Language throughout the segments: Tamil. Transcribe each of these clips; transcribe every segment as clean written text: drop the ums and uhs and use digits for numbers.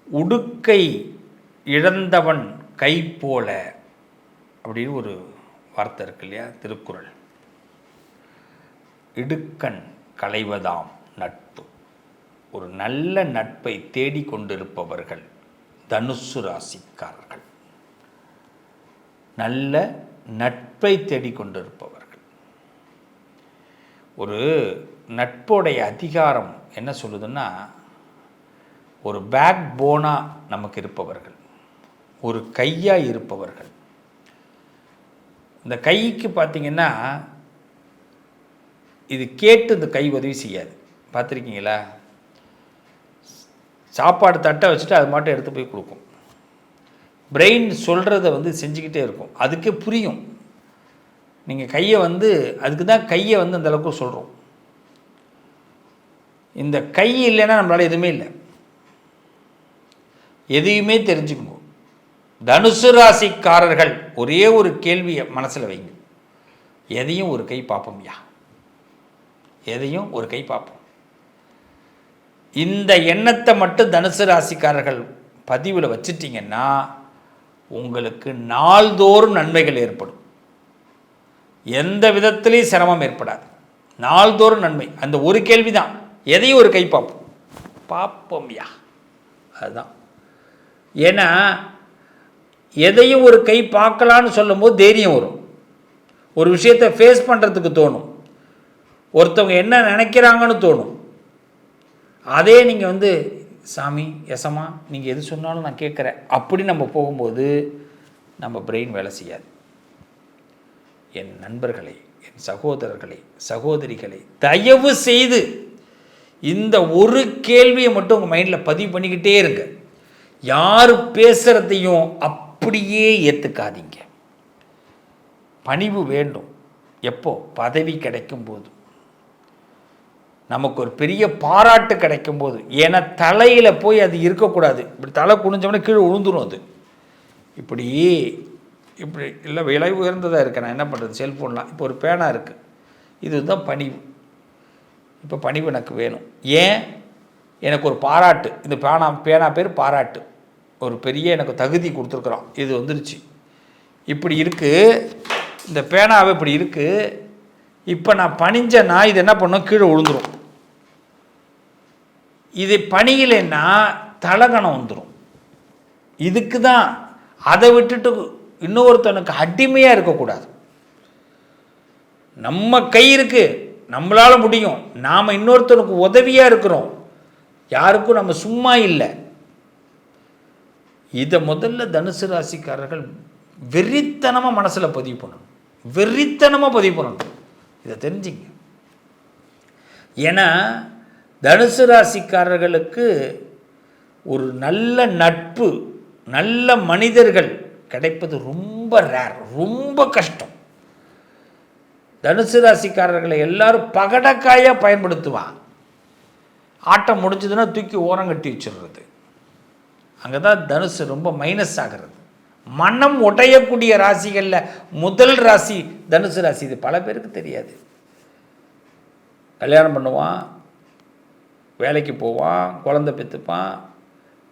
உடுக்கை இழந்தவன் கை போல அப்படின்னு ஒரு வார்த்தை இருக்கு இல்லையா, திருக்குறள். இடுக்கண் களைவதாம் நட்பு. ஒரு நல்ல நட்பை தேடிக்கொண்டிருப்பவர்கள் தனுசு ராசிக்காரர்கள். நல்ல நட்பை தேடிக்கொண்டிருப்பவர்கள். ஒரு நட்புடைய அதிகாரம் என்ன சொல்லுதுன்னா, ஒரு பேக் போனாக நமக்கு இருப்பவர்கள், ஒரு கையாக இருப்பவர்கள். இந்த கைக்கு பார்த்திங்கன்னா, இது கேட்டு இந்த கை உதவி செய்யாது. பார்த்துருக்கீங்களா? சாப்பாடு தட்டை வச்சுட்டு அது மட்டும் எடுத்து போய் கொடுக்கும். பிரெயின் சொல்கிறத செஞ்சுக்கிட்டே இருக்கும். அதுக்கே புரியும். நீங்கள் கையை அதுக்கு தான் கையை அந்தளவுக்கு சொல்கிறோம். இந்த கை இல்லைன்னா நம்மளால் எதுவுமே இல்லை. எதையுமே தெரிஞ்சுக்கணும். தனுசு ராசிக்காரர்கள் ஒரே ஒரு கேள்வியை மனசில் வைங்க. எதையும் ஒரு கை பார்ப்போம்யா, எதையும் ஒரு கை பார்ப்போம். இந்த எண்ணத்தை மட்டும் தனுசு ராசிக்காரர்கள் பதிவில் வச்சிட்டிங்கன்னா உங்களுக்கு நாள்தோறும் நன்மைகள் ஏற்படும். எந்த விதத்திலையும் சிரமம் ஏற்படாது. நாள்தோறும் நன்மை. அந்த ஒரு கேள்வி தான், எதையும் ஒரு கை பார்ப்போம். பார்ப்போம்யா, அதுதான். ஏன்னா எதையும் ஒரு கை பார்க்கலான்னு சொல்லும்போது தைரியம் வரும். ஒரு விஷயத்தை ஃபேஸ் பண்ணுறதுக்கு தோணும். ஒருத்தவங்க என்ன நினைக்கிறாங்கன்னு தோணும். அதே நீங்கள் சாமி எசமா நீங்கள் எது சொன்னாலும் நான் கேட்குறேன் அப்படி நம்ம போகும்போது நம்ம பிரெயின் வேலை செய்யாது. என் நண்பர்களை, என் சகோதரர்களை, சகோதரிகளை, தயவு செய்து இந்த ஒரு கேள்வியை மட்டும் உங்கள் மைண்டில் பதிவு பண்ணிக்கிட்டே இருங்க. யார் பேசுகிறதையும் அப்படியே ஏற்றுக்காதீங்க. பணிவு வேண்டும். எப்போ? பதவி கிடைக்கும்போது, நமக்கு ஒரு பெரிய பாராட்டு கிடைக்கும்போது. ஏன்னா தலையில் போய் அது இருக்கக்கூடாது. இப்படி தலை குனிஞ்சவொடனே கீழே விழுந்துடும். அது இப்படி இப்படி இல்லை, விலை உயர்ந்ததாக இருக்குது. நான் என்ன பண்ணுறது? செல்ஃபோன்லாம் இப்போ ஒரு பேனா இருக்குது. இதுதான் பணிவு. இப்போ பணிவு எனக்கு வேணும். ஏன்? எனக்கு ஒரு பாராட்டு. இந்த பேனா பேர் பாராட்டு. ஒரு பெரிய எனக்கு தகுதி கொடுத்துருக்குறோம். இது வந்துருச்சு. இப்படி இருக்குது. இந்த பேனாவை இப்படி இருக்குது. இப்போ நான் பணிஞ்சேன்னா இது என்ன பண்ணோம்? கீழே விழுந்துடும். இது பணியிலன்னா தலகணம் வந்துடும். இதுக்கு தான். அதை விட்டுட்டு இன்னொருத்தனுக்கு அடிமையாக இருக்கக்கூடாது. நம்ம கை இருக்குது, நம்மளால் முடியும். நாம் இன்னொருத்தனுக்கு உதவியாக இருக்கிறோம். யாருக்கும் நம்ம சும்மா இல்லை. இதை முதல்ல தனுசு ராசிக்காரர்கள் வெறித்தனமாக மனசில் பதிவு பண்ணணும். வெறித்தனமாக பதிவு பண்ணணும். இதை தெரிஞ்சுங்க. ஏன்னா தனுசு ராசிக்காரர்களுக்கு ஒரு நல்ல நட்பு, நல்ல மனிதர்கள் கிடைப்பது ரொம்ப ரேர், ரொம்ப கஷ்டம். தனுசு ராசிக்காரர்களை எல்லாரும் பகடக்காயாக பயன்படுத்துவான். ஆட்டம் முடிஞ்சதுன்னா தூக்கி ஓரங்கட்டி வச்சிடுறது. அங்கே தான் தனுசு ரொம்ப மைனஸ் ஆகிறது. மனம் உடையக்கூடிய ராசிகளில் முதல் ராசி தனுசு ராசி. இது பல பேருக்கு தெரியாது. கல்யாணம் பண்ணுவான், வேலைக்கு போவான், குழந்தை பெற்றுப்பான்,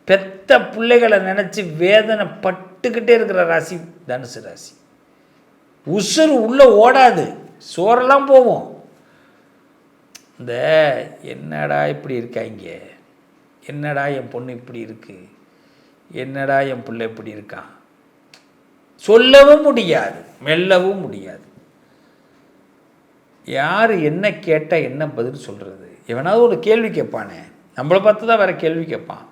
பெத்த பிள்ளைகளை நினச்சி வேதனை பட்டுக்கிட்டே இருக்கிற ராசி தனுசு ராசி. உசுறு உள்ளே ஓடாது, சோறெல்லாம் போவோம். இந்த என்னடா இப்படி இருக்காங்க, என்னடா என் பொண்ணு இப்படி இருக்குது, என்னடா என் பிள்ளை இப்படி இருக்கான், சொல்லவும் முடியாது, மெல்லவும் முடியாது. யார் என்ன கேட்டால் என்ன பதில் சொல்கிறது? எவனாவது ஒரு கேள்வி கேட்பானே, நம்மளை பார்த்து தான் வேறு கேள்வி கேட்பான்.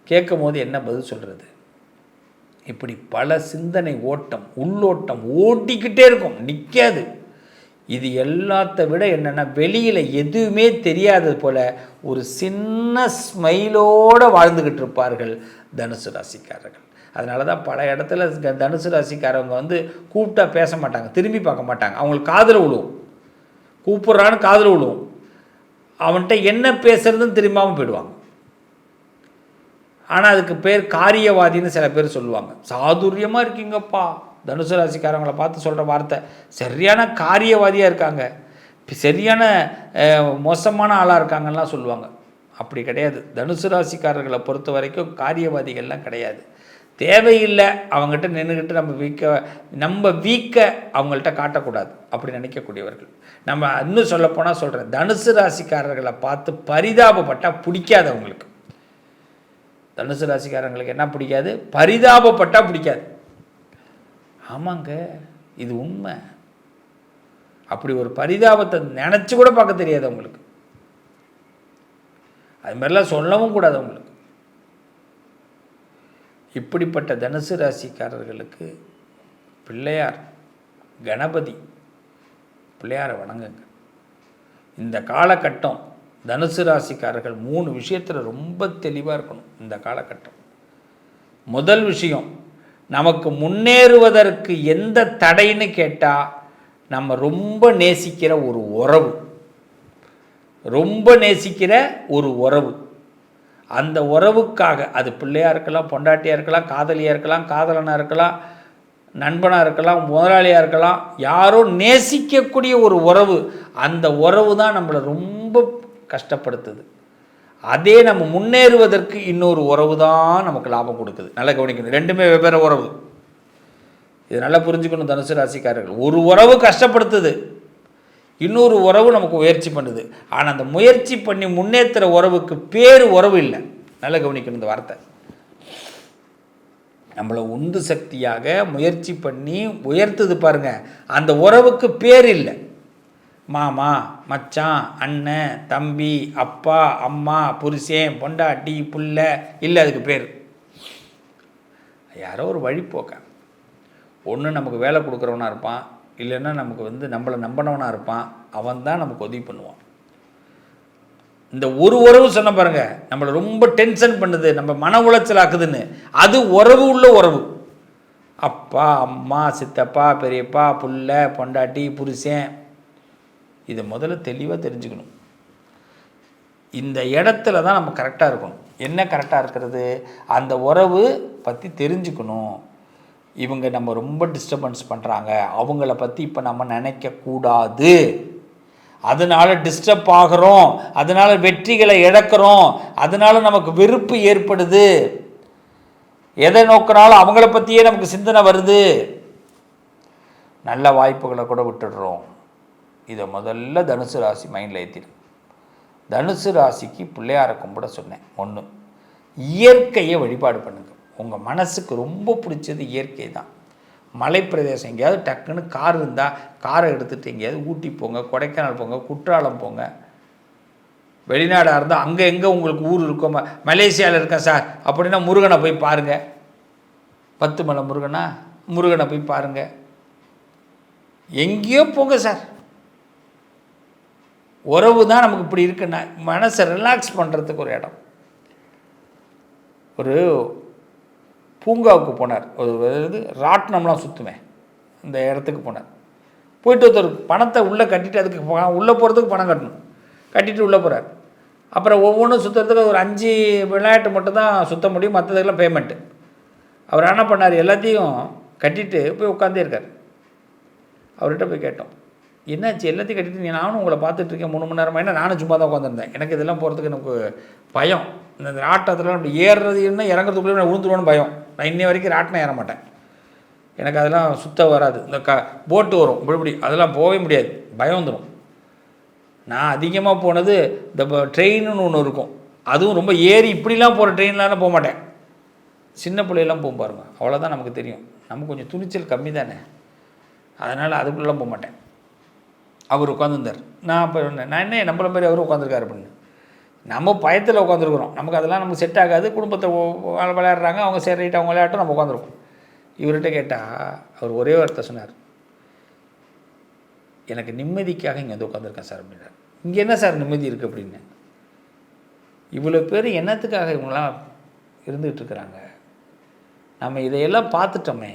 கேட்கும் போது என்ன பதில் சொல்கிறது? இப்படி பல சிந்தனை ஓட்டம், உள்ளோட்டம் ஓட்டிக்கிட்டே இருக்கும், நிற்காது. இது எல்லாத்த விட என்னென்னா, வெளியில் எதுவுமே தெரியாதது போல் ஒரு சின்ன ஸ்மைலோடு வாழ்ந்துக்கிட்டு இருப்பார்கள் தனுசு ராசிக்காரர்கள். அதனால தான் பல இடத்துல தனுசு ராசிக்காரவங்க கூப்பிட்டா பேச மாட்டாங்க, திரும்பி பார்க்க மாட்டாங்க. அவங்களுக்கு காதில் விழுவும். கூப்பிட்றான்னு காதில் விழுவும். அவன்கிட்ட என்ன பேசுறதுன்னு தெரியாமல் போயிடுவாங்க. ஆனால் அதுக்கு பேர் காரியவாதின்னு சில பேர் சொல்லுவாங்க. சாதுரியமாக இருக்கீங்கப்பா. தனுசு ராசிக்காரங்களை பார்த்து சொல்கிற வார்த்தை, சரியான காரியவாதியாக இருக்காங்க, சரியான மோசமான ஆளாக இருக்காங்கலாம் சொல்லுவாங்க. அப்படி கிடையாது. தனுசு ராசிக்காரர்களை பொறுத்த வரைக்கும் காரியவாதிகள்லாம் கிடையாது. தேவையில்லை அவங்ககிட்ட நின்றுக்கிட்டு நம்ம வீக்க அவங்கள்ட்ட காட்டக்கூடாது அப்படி நினைக்கக்கூடியவர்கள். நம்ம இன்னும் சொல்லப்போனால் சொல்கிறேன், தனுசு ராசிக்காரர்களை பார்த்து பரிதாபப்பட்டால் பிடிக்காது அவங்களுக்கு. தனுசு ராசிக்காரங்களுக்கு என்ன பிடிக்காது? பரிதாபப்பட்டால் பிடிக்காது. ஆமாங்க, இது உண்மை. அப்படி ஒரு பரிதாபத்தை நினச்சி கூட பார்க்க தெரியாது அவங்களுக்கு. அது மாதிரிலாம் சொல்லவும் கூடாது அவங்களுக்கு. இப்படிப்பட்ட தனுசு ராசிக்காரர்களுக்கு பிள்ளையார், கணபதி, பிள்ளையாரை வணங்குங்க. இந்த காலகட்டம் தனுசு ராசிக்காரர்கள் 3 விஷயத்தில் ரொம்ப தெளிவாக இருக்கணும். இந்த காலகட்டம் முதல் விஷயம், நமக்கு முன்னேறுவதற்கு எந்த தடைன்னு கேட்டால், நம்ம ரொம்ப நேசிக்கிற ஒரு உறவு, ரொம்ப நேசிக்கிற ஒரு உறவு, அந்த உறவுக்காக, அது பிள்ளையாக இருக்கலாம், பொண்டாட்டியாக இருக்கலாம், காதலியாக இருக்கலாம், காதலனாக இருக்கலாம், நண்பனாக இருக்கலாம், முதலாளியாக இருக்கலாம், யாரோ நேசிக்கக்கூடிய ஒரு உறவு, அந்த உறவு தான் நம்மளை ரொம்ப கஷ்டப்படுத்துது. அதே நம்ம முன்னேறுவதற்கு இன்னொரு உறவு தான் நமக்கு லாபம் கொடுக்குது. நல்லா கவனிக்கணும், ரெண்டுமே வெவ்வேறு உறவு. இது நல்லா புரிஞ்சுக்கணும் தனுசு ராசிக்காரர்கள். ஒரு உறவு கஷ்டப்படுத்துது, இன்னொரு உறவு நமக்கு முயற்சி பண்ணுது. ஆனால் அந்த முயற்சி பண்ணி முன்னேற்றுற உறவுக்கு பேர் உறவு இல்லை. நல்லா கவனிக்கணும் இந்த வார்த்தை. நம்மளை உந்து சக்தியாக முயற்சி பண்ணி உயர்த்துது பாருங்க, அந்த உறவுக்கு பேர் இல்லை. மாமா, மச்சான், அண்ணன், தம்பி, அப்பா, அம்மா, புருஷன், பொண்டாட்டி, புள்ள இல்லை, அதுக்கு பேர் யாரோ ஒரு வழிபோக்க. ஒன்று நமக்கு வேலை கொடுக்குறவனாக இருப்பான், இல்லைன்னா நமக்கு நம்மளை நம்பினவனாக இருப்பான், அவன் தான் நமக்கு உதவி பண்ணுவான். இந்த ஒரு உறவு சொன்ன பாருங்க, நம்மளை ரொம்ப டென்ஷன் பண்ணுது, நம்ம மன உளைச்சல் ஆக்குதுன்னு, அது உறவு உள்ள உறவு. அப்பா, அம்மா, சித்தப்பா, பெரியப்பா, புள்ள, பொண்டாட்டி, புருஷன், இதை முதல்ல தெளிவாக தெரிஞ்சுக்கணும். இந்த இடத்துல தான் நம்ம கரெக்டாக இருக்கணும். என்ன கரெக்டாக இருக்கிறது? அந்த உறவு பற்றி தெரிஞ்சுக்கணும். இவங்க நம்ம ரொம்ப டிஸ்டர்பன்ஸ் பண்ணுறாங்க, அவங்கள பற்றி இப்போ நம்ம நினைக்கக்கூடாது. அதனால் டிஸ்டர்ப் ஆகிறோம், அதனால் வெற்றிகளை இழக்கிறோம், அதனால் நமக்கு வெறுப்பு ஏற்படுது, எதை நோக்கினாலும் அவங்கள பற்றியே நமக்கு சிந்தனை வருது, நல்ல வாய்ப்புகளை கூட விட்டுடுறோம். இதை முதல்ல தனுசு ராசி மைண்டில் ஏற்றிடும். தனுசு ராசிக்கு பிள்ளையாரை கும்பிட சொன்னேன். 1, இயற்கையை வழிபாடு பண்ணுங்க. உங்கள் மனசுக்கு ரொம்ப பிடிச்சது இயற்கை தான். மலைப்பிரதேசம் எங்கேயாவது டக்குன்னு கார் இருந்தால் காரை எடுத்துகிட்டு எங்கேயாவது ஊட்டி போங்க, கொடைக்கானல் போங்க, குற்றாலம் போங்க. வெளிநாடாக இருந்தால் அங்கே எங்கே உங்களுக்கு ஊர் இருக்கோ, மலேசியாவில் இருக்கேன் சார் அப்படின்னா முருகனை போய் பாருங்கள். 10 மலை முருகனை போய் பாருங்கள். எங்கேயோ போங்க சார். உறவு தான் நமக்கு இப்படி இருக்குன்னா, மனசை ரிலாக்ஸ் பண்ணுறதுக்கு ஒரு இடம். ஒரு பூங்காவுக்கு போனார், ஒரு ராட்டினம்லாம் சுற்றுவேன், இந்த இடத்துக்கு போனார். போயிட்டு ஒருத்தர் பணத்தை உள்ளே கட்டிட்டு, அதுக்கு உள்ளே போகிறதுக்கு பணம் கட்டணும், கட்டிட்டு உள்ளே போகிறார். அப்புறம் ஒவ்வொன்றும் சுற்றுறதுக்கு ஒரு 5 விளையாட்டு மட்டும் தான் சுற்ற முடியும், மற்றதுக்கெல்லாம் பேமெண்ட்டு. அவர் என்ன பண்ணார், எல்லாத்தையும் கட்டிட்டு போய் உட்காந்தே இருக்கார். அவர்கிட்ட போய் கேட்டோம், என்னாச்சு எல்லாத்தையும் கட்டிட்டு? நானும் உங்களை பார்த்துட்ருக்கேன் 3 மணி நேரமாக. என்ன, நானும் சும்மா தான் உட்காந்துருந்தேன். எனக்கு இதெல்லாம் போகிறதுக்கு எனக்கு பயம். இந்த ராட்டத்தில் அப்படி ஏறுறது என்ன இறங்குறதுக்குள்ளே நான் விழுந்துருவேன்னு பயம். நான் இன்னை வரைக்கும் ராட்டினம் ஏற மாட்டேன், எனக்கு அதெல்லாம் சுத்த வராது. இந்த போட்டு வரும் இப்படி, அதெல்லாம் போகவே முடியாது, பயம் வந்துடும். நான் அதிகமாக போனது இந்த ட்ரெயின்னு ஒன்று இருக்கும், அதுவும் ரொம்ப ஏறி இப்படிலாம் போகிற ட்ரெயின்லாம் போக மாட்டேன். சின்ன பிள்ளையெல்லாம் போகும் பாருங்க, அவ்வளோதான் நமக்கு தெரியும். நமக்கு கொஞ்சம் துணிச்சல் கம்மி தானே, அதனால் அதுக்குள்ளெலாம் போக மாட்டேன். அவர் உட்காந்துருந்தார். நான் இப்போ நான் என்ன நம்மள மாதிரி அவரும் உட்காந்துருக்காரு அப்படின்னு. நம்ம பயத்தில் உட்காந்துருக்குறோம், நமக்கு அதெல்லாம் நமக்கு செட் ஆகாது. குடும்பத்தை விளையாடுறாங்க, அவங்க சரி ரைட்டு அவங்க விளையாட்டும், நம்ம உட்காந்துருக்கோம். இவர்கிட்ட கேட்டால் அவர் ஒரே வார்த்தை சொன்னார், எனக்கு நிம்மதிக்காக இங்கே வந்து உட்காந்துருக்கேன் சார் அப்படின்னார். இங்கே என்ன சார் நிம்மதி இருக்குது அப்படின்னு. இவ்வளோ பேர் என்னத்துக்காக இவங்களாம் இருந்துகிட்டு இருக்கிறாங்க, நம்ம இதையெல்லாம் பார்த்துட்டோமே,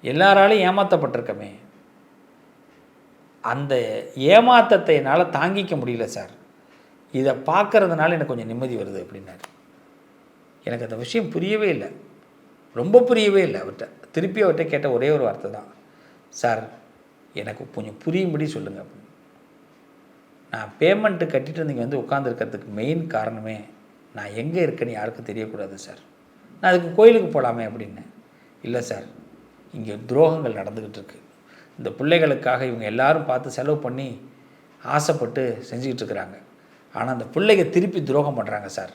எல்லாராலையும் ஏமாற்றப்பட்டிருக்கோமே, அந்த ஏமாற்றத்தை என்னால் தாங்கிக்க முடியல சார், இதை பார்க்கறதுனால எனக்கு கொஞ்சம் நிம்மதி வருது அப்படின்னாரு. எனக்கு அந்த விஷயம் புரியவே இல்லை, ரொம்ப புரியவே இல்லை. திருப்பி அவர்கிட்ட கேட்ட ஒரே ஒரு வார்த்தை தான், சார் எனக்கு கொஞ்சம் புரியும்படி சொல்லுங்கள் அப்படின்னு. நான் பேமெண்ட்டு கட்டிட்டு நீங்கள் வந்து உட்காந்துருக்கிறதுக்கு மெயின் காரணமே நான் எங்கே இருக்கேன்னு யாருக்கும் தெரியக்கூடாது சார். நான் அதுக்கு கோயிலுக்கு போகலாமே அப்படின்னு. இல்லை சார், இங்கே துரோகங்கள் நடந்துக்கிட்டு இருக்கு. இந்த பிள்ளைகளுக்காக இவங்க எல்லாரும் பார்த்து செலவு பண்ணி ஆசைப்பட்டு செஞ்சுக்கிட்டு இருக்கிறாங்க. ஆனால் அந்த பிள்ளைங்க திருப்பி துரோகம் பண்ணுறாங்க சார்.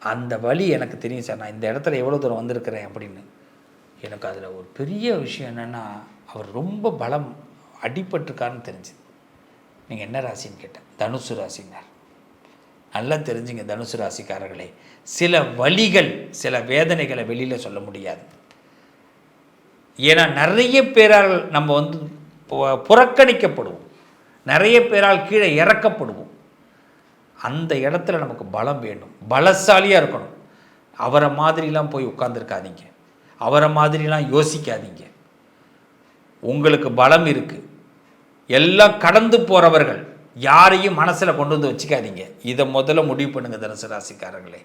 அந்த வழி எனக்கு தெரியும் சார். நான் இந்த இடத்துல எவ்வளோ தூரம் வந்திருக்கிறேன் அப்படின்னு. எனக்கு அதில் ஒரு பெரிய விஷயம் என்னென்னா, அவர் ரொம்ப பலம் அடிபட்டிருக்காருன்னு தெரிஞ்சுது. நீங்கள் என்ன ராசின்னு கேட்டேன். தனுசு ராசினார். நல்லா தெரிஞ்சுங்க தனுசு ராசிக்காரர்களே, சில வலிகள் சில வேதனைகளை வெளியில் சொல்ல முடியாது. ஏன்னா நிறைய பேரால் நம்ம வந்து புறக்கணிக்கப்படுவோம், நிறைய பேரால் கீழே இறக்கப்படுவோம். அந்த இடத்துல நமக்கு பலம் வேணும், பலசாலியாக இருக்கணும். அவரை மாதிரிலாம் போய் உட்கார்ந்துருக்காதீங்க, அவரை மாதிரிலாம் யோசிக்காதீங்க. உங்களுக்கு பலம் இருக்குது. எல்லாம் கடந்து போகிறவர்கள், யாரையும் மனசில் கொண்டு வந்து வச்சுக்காதீங்க. இதை முதல்ல முடிவு பண்ணுங்கள் தனுசு ராசிக்காரர்களே.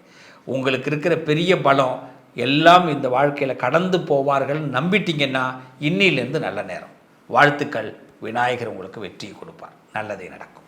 உங்களுக்கு இருக்கிற பெரிய பலம் எல்லாம் இந்த வாழ்க்கையில் கடந்து போவார்கள் நம்பிட்டீங்கன்னா இன்னிலேருந்து நல்ல நேரம். வாழ்த்துக்கள். விநாயகர் உங்களுக்கு வெற்றியை கொடுப்பார். நல்லதே நடக்கும்.